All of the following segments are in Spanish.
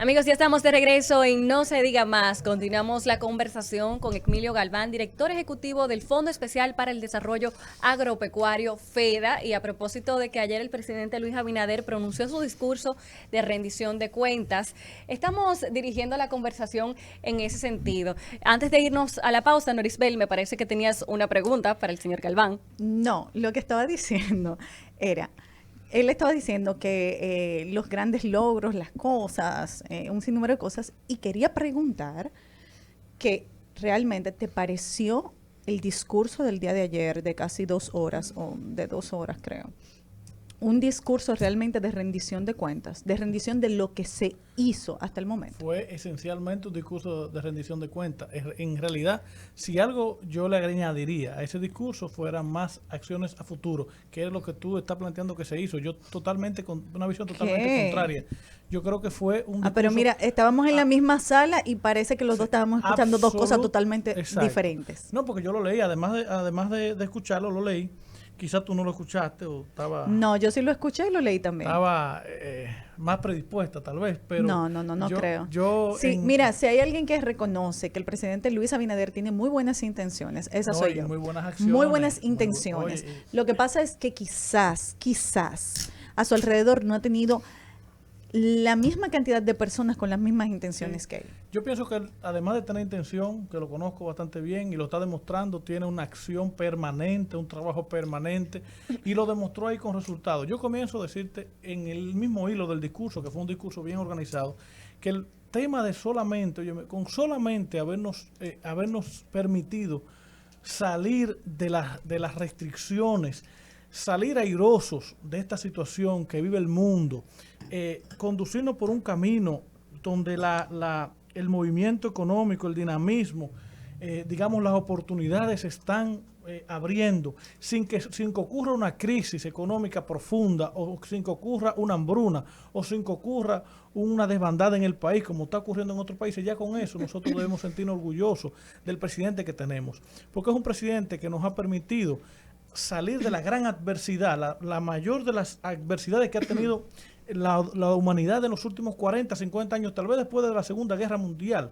Amigos, ya estamos de regreso en No se diga más. Continuamos la conversación con Emilio Galván, director ejecutivo del Fondo Especial para el Desarrollo Agropecuario, FEDA, y a propósito de que ayer el presidente Luis Abinader pronunció su discurso de rendición de cuentas, estamos dirigiendo la conversación en ese sentido. Antes de irnos a la pausa, Norisbel, me parece que tenías una pregunta para el señor Galván. No, lo que estaba diciendo era, él estaba diciendo que los grandes logros, las cosas, un sinnúmero de cosas, y quería preguntar que realmente te pareció el discurso del día de ayer de casi 2 horas, o de 2 horas creo, un discurso realmente de rendición de cuentas, de rendición de lo que se hizo hasta el momento. Fue esencialmente un discurso de rendición de cuentas. En realidad, si algo yo le añadiría a ese discurso fueran más acciones a futuro, que es lo que tú estás planteando que se hizo. Yo totalmente, con una visión totalmente contraria. Yo creo que fue un discurso... pero mira, estábamos en la misma sala y parece que los dos estábamos escuchando dos cosas totalmente diferentes. No, porque yo lo leí, además de escucharlo, lo leí. Quizás tú no lo escuchaste o estaba... No, yo sí lo escuché y lo leí también. Estaba más predispuesta tal vez, pero... No creo. Sí, mira, si hay alguien que reconoce que el presidente Luis Abinader tiene muy buenas intenciones, esa soy yo. Muy buenas acciones. Muy buenas intenciones. Lo que pasa es que quizás, a su alrededor no ha tenido la misma cantidad de personas con las mismas intenciones que él. Yo pienso que él, además de tener intención, que lo conozco bastante bien y lo está demostrando, tiene una acción permanente, un trabajo permanente, y lo demostró ahí con resultados. Yo comienzo a decirte, en el mismo hilo del discurso, que fue un discurso bien organizado, que el tema de solamente, con solamente habernos permitido salir de las restricciones, salir airosos de esta situación que vive el mundo, conducirnos por un camino donde el movimiento económico, el dinamismo, digamos, las oportunidades están abriendo, sin que ocurra una crisis económica profunda, o sin que ocurra una hambruna, o sin que ocurra una desbandada en el país, como está ocurriendo en otros países. Ya con eso nosotros debemos sentirnos orgullosos del presidente que tenemos, porque es un presidente que nos ha permitido salir de la gran adversidad, la mayor de las adversidades que ha tenido la humanidad en los últimos 40, 50 años, tal vez después de la Segunda Guerra Mundial.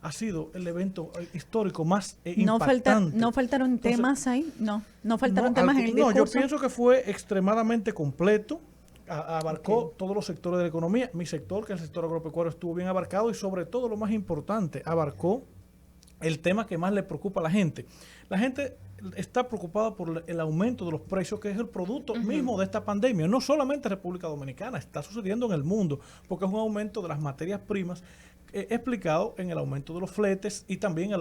Ha sido el evento histórico más impactante. ¿No faltaron temas ahí? No faltaron temas en el discurso. No, yo pienso que fue extremadamente completo. Abarcó todos los sectores de la economía. Mi sector, que es el sector agropecuario, estuvo bien abarcado, y sobre todo, lo más importante, abarcó el tema que más le preocupa a la gente. La gente está preocupada por el aumento de los precios, que es el producto mismo de esta pandemia. No solamente en República Dominicana, está sucediendo en el mundo, porque es un aumento de las materias primas explicado en el aumento de los fletes y también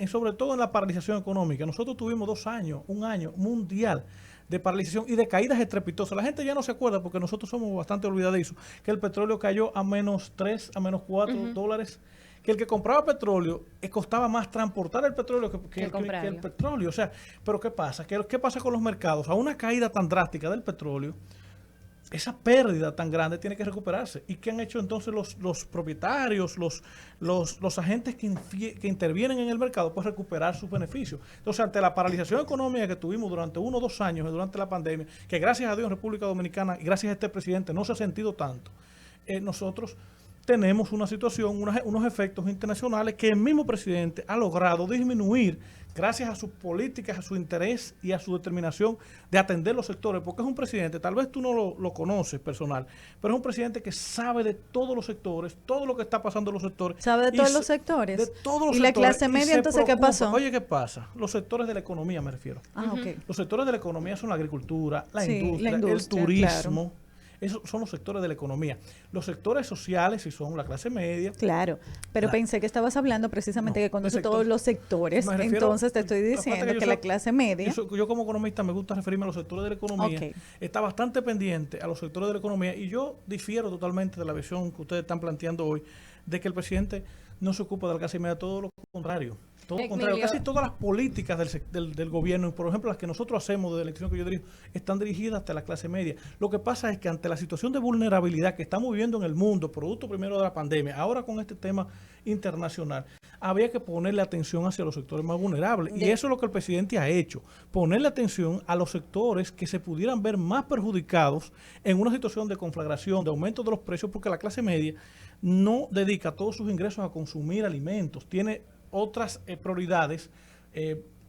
sobre todo en la paralización económica. Nosotros tuvimos un año mundial de paralización y de caídas estrepitosas. La gente ya no se acuerda, porque nosotros somos bastante olvidadizos, que el petróleo cayó a -3, a -4 dólares. Que el que compraba petróleo costaba más transportar el petróleo que el petróleo. O sea, pero ¿qué pasa? ¿Qué pasa con los mercados? A una caída tan drástica del petróleo, esa pérdida tan grande tiene que recuperarse. ¿Y qué han hecho entonces los propietarios, los agentes que intervienen en el mercado? Pues recuperar sus beneficios. Entonces, ante la paralización económica que tuvimos durante 1 o 2 años, durante la pandemia, que gracias a Dios en República Dominicana y gracias a este presidente no se ha sentido tanto, nosotros tenemos una situación, unos efectos internacionales que el mismo presidente ha logrado disminuir gracias a sus políticas, a su interés y a su determinación de atender los sectores, porque es un presidente, tal vez tú no lo conoces personal, pero es un presidente que sabe de todos los sectores, todo lo que está pasando en los sectores. ¿Sabe de todos los sectores? De todos los sectores. ¿Y la clase media entonces qué pasó? Oye, ¿qué pasa? Los sectores de la economía me refiero. Los sectores de la economía son la agricultura, la industria, el turismo. Claro. Esos son los sectores de la economía. Los sectores sociales, si son la clase media. Claro, pero pensé que estabas hablando precisamente que conoce todos los sectores, entonces te estoy diciendo que la clase media... Yo como economista me gusta referirme a los sectores de la economía. Está bastante pendiente a los sectores de la economía, y yo difiero totalmente de la visión que ustedes están planteando hoy, de que el presidente no se ocupa de la clase media, todo lo contrario. Todo lo contrario, casi todas las políticas del gobierno, y por ejemplo las que nosotros hacemos desde la institución que yo dirijo, están dirigidas hasta la clase media. Lo que pasa es que ante la situación de vulnerabilidad que estamos viviendo en el mundo, producto primero de la pandemia, ahora con este tema internacional, había que ponerle atención hacia los sectores más vulnerables. Y eso es lo que el presidente ha hecho, ponerle atención a los sectores que se pudieran ver más perjudicados en una situación de conflagración, de aumento de los precios, porque la clase media no dedica todos sus ingresos a consumir alimentos, tiene otras prioridades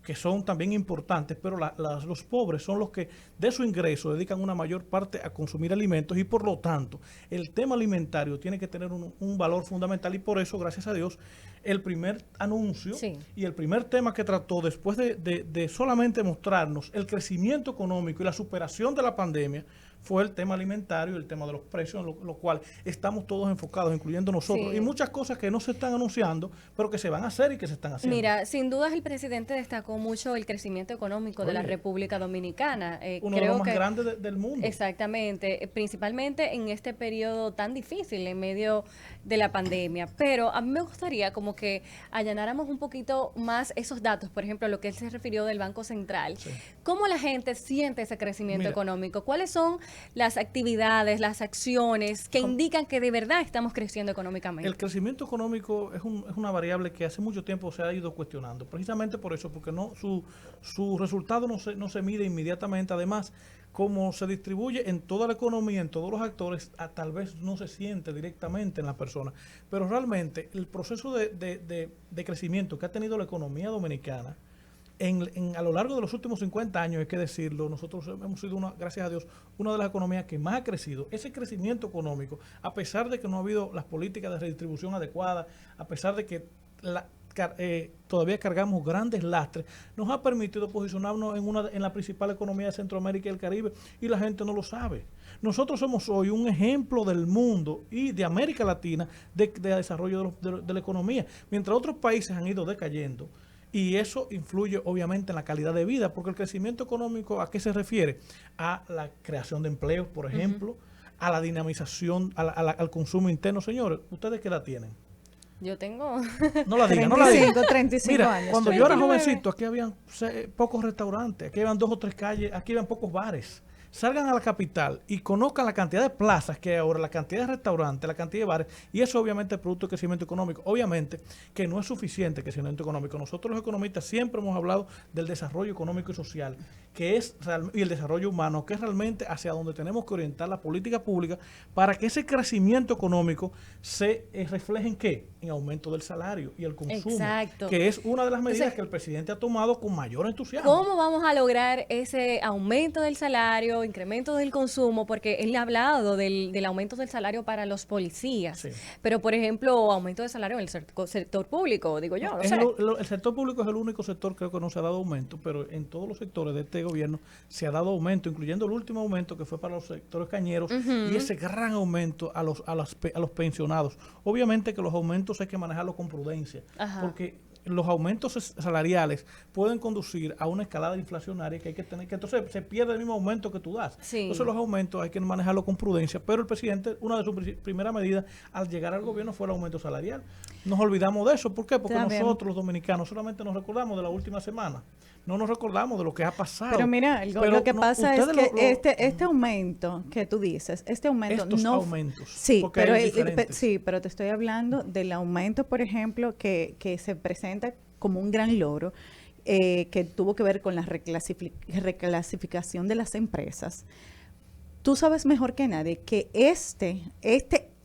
que son también importantes, pero los pobres son los que de su ingreso dedican una mayor parte a consumir alimentos y por lo tanto el tema alimentario tiene que tener un valor fundamental y por eso, gracias a Dios, el primer anuncio y el primer tema que trató después de solamente mostrarnos el crecimiento económico y la superación de la pandemia fue el tema alimentario, el tema de los precios, en lo cual estamos todos enfocados, incluyendo nosotros, y muchas cosas que no se están anunciando, pero que se van a hacer y que se están haciendo. Mira, sin dudas el presidente destacó mucho el crecimiento económico de la República Dominicana. Uno de los más grandes del mundo. Exactamente, principalmente en este periodo tan difícil en medio de la pandemia. Pero a mí me gustaría como que allanáramos un poquito más esos datos, por ejemplo, lo que él se refirió del Banco Central. ¿Cómo la gente siente ese crecimiento económico? ¿Cuáles son las actividades, las acciones que indican que de verdad estamos creciendo económicamente? El crecimiento económico es una variable que hace mucho tiempo se ha ido cuestionando, precisamente por eso, porque su resultado no se mide inmediatamente. Además, como se distribuye en toda la economía, en todos los actores, tal vez no se siente directamente en la persona, pero realmente el proceso de crecimiento que ha tenido la economía dominicana a lo largo de los últimos 50 años, hay que decirlo, nosotros hemos sido, gracias a Dios, una de las economías que más ha crecido. Ese crecimiento económico, a pesar de que no ha habido las políticas de redistribución adecuadas, a pesar de que todavía cargamos grandes lastres, nos ha permitido posicionarnos en la principal economía de Centroamérica y el Caribe, y la gente no lo sabe. Nosotros somos hoy un ejemplo del mundo y de América Latina de desarrollo de la economía, mientras otros países han ido decayendo. Y eso influye obviamente en la calidad de vida, porque el crecimiento económico, ¿a qué se refiere? A la creación de empleos, por ejemplo, a la dinamización, al consumo interno. Señores, ¿ustedes qué edad tienen? Yo tengo... No la digan, no la digan. 35 Mira, años. cuando yo era jovencito, aquí habían pocos restaurantes, aquí habían 2 o 3 calles, aquí habían pocos bares. Salgan a la capital y conozcan la cantidad de plazas que hay ahora, la cantidad de restaurantes, la cantidad de bares, y eso obviamente es producto del crecimiento económico. Obviamente que no es suficiente el crecimiento económico. Nosotros los economistas siempre hemos hablado del desarrollo económico y social, y el desarrollo humano, que es realmente hacia donde tenemos que orientar la política pública para que ese crecimiento económico se refleje en ¿qué? En aumento del salario y el consumo, que es una de las medidas que el presidente ha tomado con mayor entusiasmo. ¿Cómo vamos a lograr ese aumento del salario, incremento del consumo? Porque él ha hablado del aumento del salario para los policías, pero por ejemplo, aumento de salario en el sector público, digo yo. El sector público es el único sector, creo que no se ha dado aumento, pero en todos los sectores de este gobierno se ha dado aumento, incluyendo el último aumento que fue para los sectores cañeros y ese gran aumento a los pensionados. Obviamente que los aumentos hay que manejarlos con prudencia, porque los aumentos salariales pueden conducir a una escalada inflacionaria que hay que tener, que entonces se pierde el mismo aumento que tú das. Entonces los aumentos hay que manejarlos con prudencia, pero el presidente, una de sus primeras medidas al llegar al gobierno fue el aumento salarial. Nos olvidamos de eso. ¿Por qué? Porque nosotros los dominicanos solamente nos recordamos de la última semana. No nos recordamos de lo que ha pasado. Pero mira, lo que pasa es que este aumento que tú dices, estos aumentos. Sí, pero te estoy hablando del aumento, por ejemplo, que se presenta como un gran logro, que tuvo que ver con la reclasificación de las empresas. Tú sabes mejor que nadie que este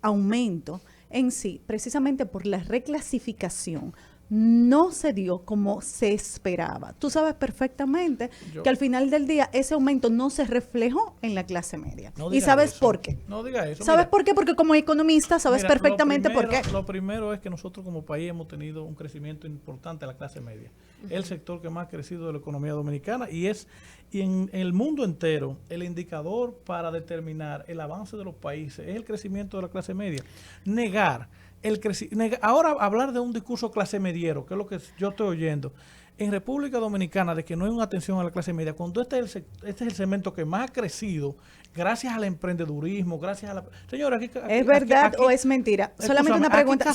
aumento en sí, precisamente por la reclasificación, no se dio como se esperaba. Tú sabes perfectamente que al final del día ese aumento no se reflejó en la clase media. ¿Y sabes por qué? No diga eso. ¿Sabes por qué? Porque como economista sabes perfectamente por qué. Lo primero es que nosotros como país hemos tenido un crecimiento importante de la clase media. El sector que más ha crecido de la economía dominicana y en el mundo entero el indicador para determinar el avance de los países es el crecimiento de la clase media. Ahora hablar de un discurso clase mediero, que es lo que yo estoy oyendo, en República Dominicana, de que no hay una atención a la clase media, cuando este es el segmento que más ha crecido, gracias al emprendedurismo, gracias a la... Señora, ¿es verdad o es mentira? Solamente una pregunta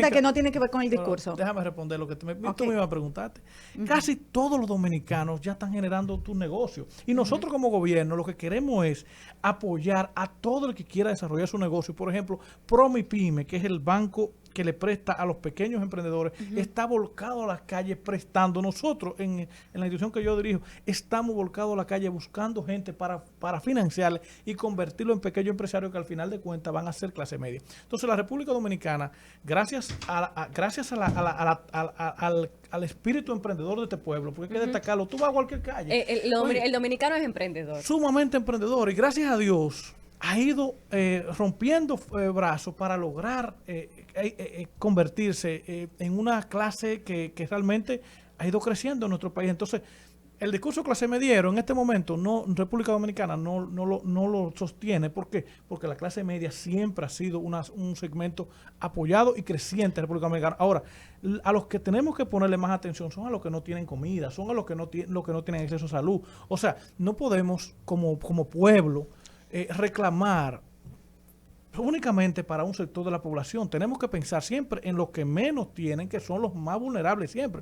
que no tiene que ver con el discurso. Pero déjame responder lo que tú me ibas a preguntarte. Casi todos los dominicanos ya están generando tu negocio. Y nosotros como gobierno lo que queremos es apoyar a todo el que quiera desarrollar su negocio. Por ejemplo, Promipyme, que es el banco que le presta a los pequeños emprendedores, está volcado a las calles prestando. Nosotros, en la institución que yo dirijo, estamos volcados a la calle buscando gente para financiarle y convertirlo en pequeños empresarios que al final de cuentas van a ser clase media. Entonces, la República Dominicana, gracias al espíritu emprendedor de este pueblo, porque hay que destacarlo, tú vas a cualquier calle. El dominicano es emprendedor. Sumamente emprendedor, y gracias a Dios ha ido rompiendo brazos para lograr convertirse en una clase que realmente ha ido creciendo en nuestro país. Entonces, el discurso clase mediero en este momento República Dominicana no lo sostiene. ¿Por qué? Porque la clase media siempre ha sido un segmento apoyado y creciente en República Dominicana. Ahora, a los que tenemos que ponerle más atención son a los que no tienen comida, son a los que no tienen acceso a salud. O sea, no podemos como pueblo reclamar únicamente para un sector de la población. Tenemos que pensar siempre en los que menos tienen, que son los más vulnerables siempre,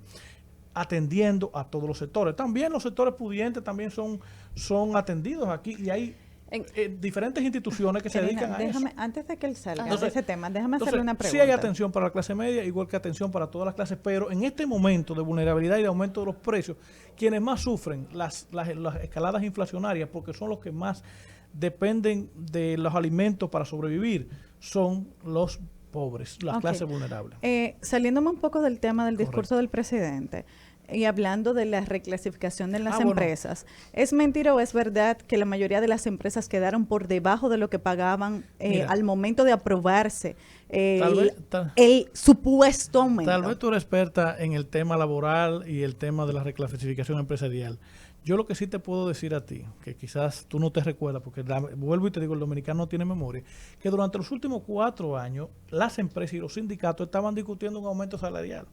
atendiendo a todos los sectores. También los sectores pudientes también son atendidos aquí, y hay diferentes instituciones que se dedican a eso. Antes de que él salga de ese tema, déjame hacerle una pregunta. Sí hay atención para la clase media, igual que atención para todas las clases, pero en este momento de vulnerabilidad y de aumento de los precios, quienes más sufren las escaladas inflacionarias, porque son los que más dependen de los alimentos para sobrevivir, son los pobres, las clases vulnerables. Saliéndome un poco del tema del discurso del presidente y hablando de la reclasificación de las empresas, ¿es mentira o es verdad que la mayoría de las empresas quedaron por debajo de lo que pagaban al momento de aprobarse el supuesto aumento? Tal vez tú eres experta en el tema laboral y el tema de la reclasificación empresarial. Yo lo que sí te puedo decir a ti, que quizás tú no te recuerdas, porque vuelvo y te digo, el dominicano no tiene memoria, que durante los últimos 4 años las empresas y los sindicatos estaban discutiendo un aumento salarial.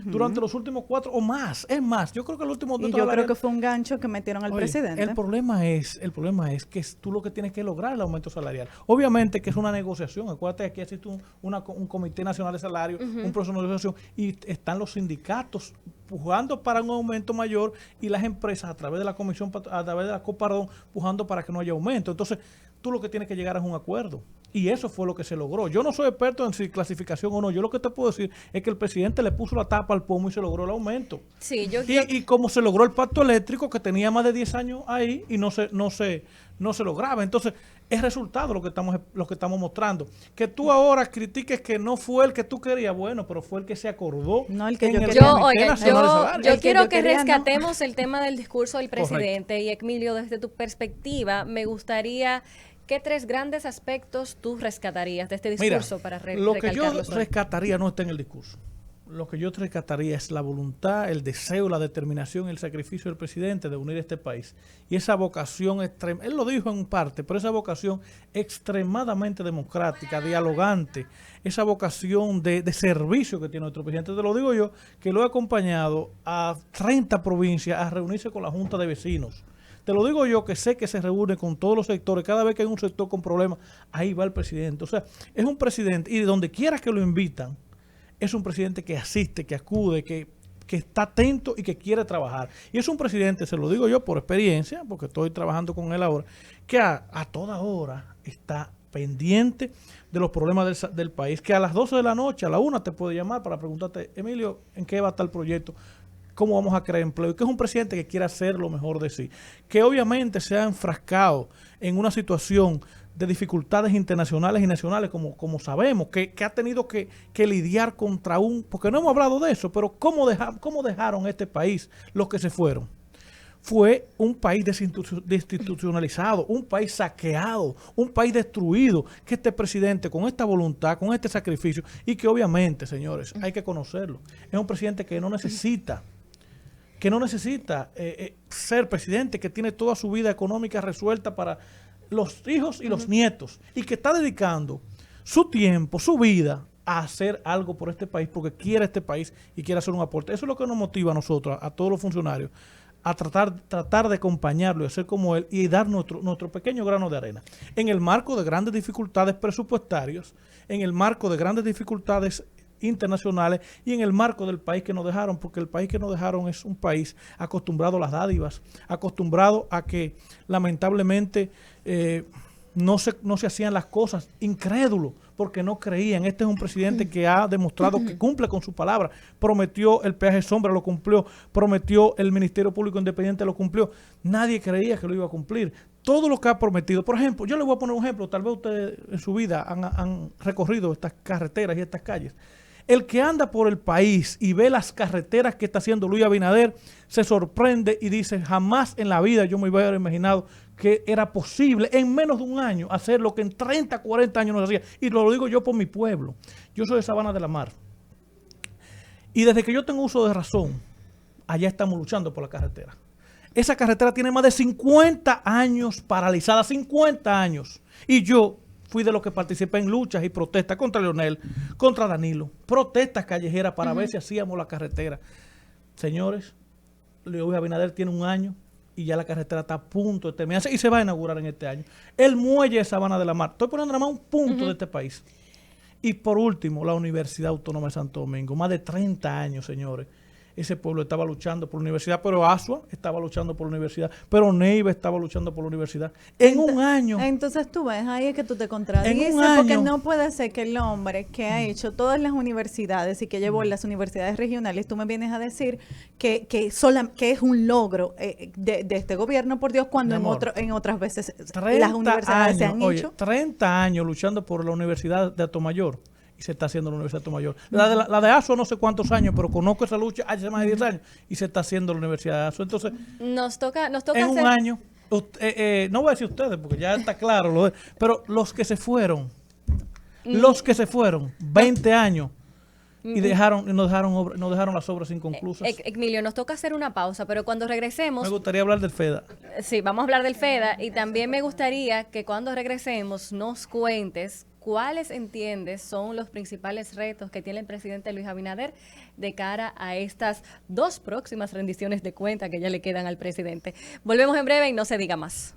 Durante los últimos 4 o más, es más, yo creo que el último y yo creo que fue un gancho que metieron al presidente. El problema es que tú lo que tienes que lograr el aumento salarial. Obviamente que es una negociación. Acuérdate que aquí existe un Comité Nacional de Salario, un proceso de negociación, y están los sindicatos pujando para un aumento mayor y las empresas a través de la comisión, a través de la COPARDON, pujando para que no haya aumento. Entonces, tú lo que tienes que llegar es un acuerdo. Y eso fue lo que se logró. Yo no soy experto en si clasificación o no. Yo lo que te puedo decir es que el presidente le puso la tapa al pomo y se logró el aumento. Sí, y como se logró el pacto eléctrico, que tenía más de 10 años ahí y no se lograba. Entonces, es resultado lo que estamos mostrando. Que tú ahora critiques que no fue el que tú querías, bueno, pero fue el que se acordó. No el que yo quería. Yo quiero que quería, rescatemos el tema del discurso del presidente. Correcto. Y Ecmilio, desde tu perspectiva, me gustaría... ¿Qué 3 grandes aspectos tú rescatarías de este discurso? Mira, lo que yo rescataría no está en el discurso. Lo que yo rescataría es la voluntad, el deseo, la determinación, el sacrificio del presidente de unir este país. Y esa vocación extrema, él lo dijo en parte, pero esa vocación extremadamente democrática, dialogante, esa vocación de servicio que tiene nuestro presidente. Te lo digo yo, que lo he acompañado a 30 provincias a reunirse con la Junta de Vecinos. Te lo digo yo, que sé que se reúne con todos los sectores. Cada vez que hay un sector con problemas, ahí va el presidente. O sea, es un presidente, y de donde quiera que lo invitan, es un presidente que asiste, que acude, que está atento y que quiere trabajar. Y es un presidente, se lo digo yo por experiencia, porque estoy trabajando con él ahora, que a toda hora está pendiente de los problemas del país, que a las 12 de la noche, a la 1 te puede llamar para preguntarte, Emilio, ¿en qué va a estar el proyecto? ¿Cómo vamos a crear empleo? Y que es un presidente que quiere hacer lo mejor de sí. Que obviamente se ha enfrascado en una situación de dificultades internacionales y nacionales, como sabemos, que ha tenido que lidiar contra porque no hemos hablado de eso, pero ¿cómo dejaron este país los que se fueron? Fue un país desinstitucionalizado, un país saqueado, un país destruido, que este presidente con esta voluntad, con este sacrificio, y que obviamente, señores, hay que conocerlo, es un presidente que no necesita ser presidente, que tiene toda su vida económica resuelta para los hijos y los nietos, y que está dedicando su tiempo, su vida, a hacer algo por este país, porque quiere este país y quiere hacer un aporte. Eso es lo que nos motiva a nosotros, a todos los funcionarios, a tratar de acompañarlo y hacer como él y dar nuestro pequeño grano de arena. En el marco de grandes dificultades presupuestarias, en el marco de grandes dificultades internacionales y en el marco del país que nos dejaron, porque el país que nos dejaron es un país acostumbrado a las dádivas, acostumbrado a que lamentablemente no se hacían las cosas, incrédulo, porque no creían. Este es un presidente que ha demostrado que cumple con su palabra. Prometió el peaje sombra, lo cumplió. Prometió el Ministerio Público Independiente, lo cumplió. Nadie creía que lo iba a cumplir. Todo lo que ha prometido. Por ejemplo, yo le voy a poner un ejemplo. Tal vez ustedes en su vida han recorrido estas carreteras y estas calles. El que anda por el país y ve las carreteras que está haciendo Luis Abinader se sorprende y dice, jamás en la vida yo me hubiera imaginado que era posible en menos de un año hacer lo que en 30, 40 años no se hacía. Y lo digo yo por mi pueblo. Yo soy de Sabana de la Mar. Y desde que yo tengo uso de razón, allá estamos luchando por la carretera. Esa carretera tiene más de 50 años paralizada, 50 años. Y yo fui de los que participé en luchas y protestas contra Leonel, contra Danilo, protestas callejeras para ver si hacíamos la carretera. Señores, Luis Abinader tiene un año y ya la carretera está a punto de terminarse y se va a inaugurar en este año. El muelle de Sabana de la Mar. Estoy poniendo nada más un punto de este país. Y por último, la Universidad Autónoma de Santo Domingo. Más de 30 años, señores. Ese pueblo estaba luchando por la universidad, pero Asua estaba luchando por la universidad, pero Neiva estaba luchando por la universidad. En un año. Entonces tú ves, ahí es que tú te contradices, porque no puede ser que el hombre que ha hecho todas las universidades y que llevó las universidades regionales, tú me vienes a decir que es un logro de este gobierno, por Dios, cuando en otras veces las universidades se han hecho. 30 años luchando por la Universidad de Atomayor. Y se está haciendo la Universidad de Atomayor. La de ASUA no sé cuántos años, pero conozco esa lucha hace más de 10 años y se está haciendo la Universidad de ASUA. Entonces, nos toca en hacer un año, no voy a decir ustedes porque ya está claro, pero los que se fueron, 20 años y nos dejaron las obras inconclusas. Emilio, nos toca hacer una pausa, pero cuando regresemos... Me gustaría hablar del FEDA. Sí, vamos a hablar del FEDA y también me gustaría que cuando regresemos nos cuentes ¿cuáles entiendes son los principales retos que tiene el presidente Luis Abinader de cara a estas 2 próximas rendiciones de cuenta que ya le quedan al presidente? Volvemos en breve y no se diga más.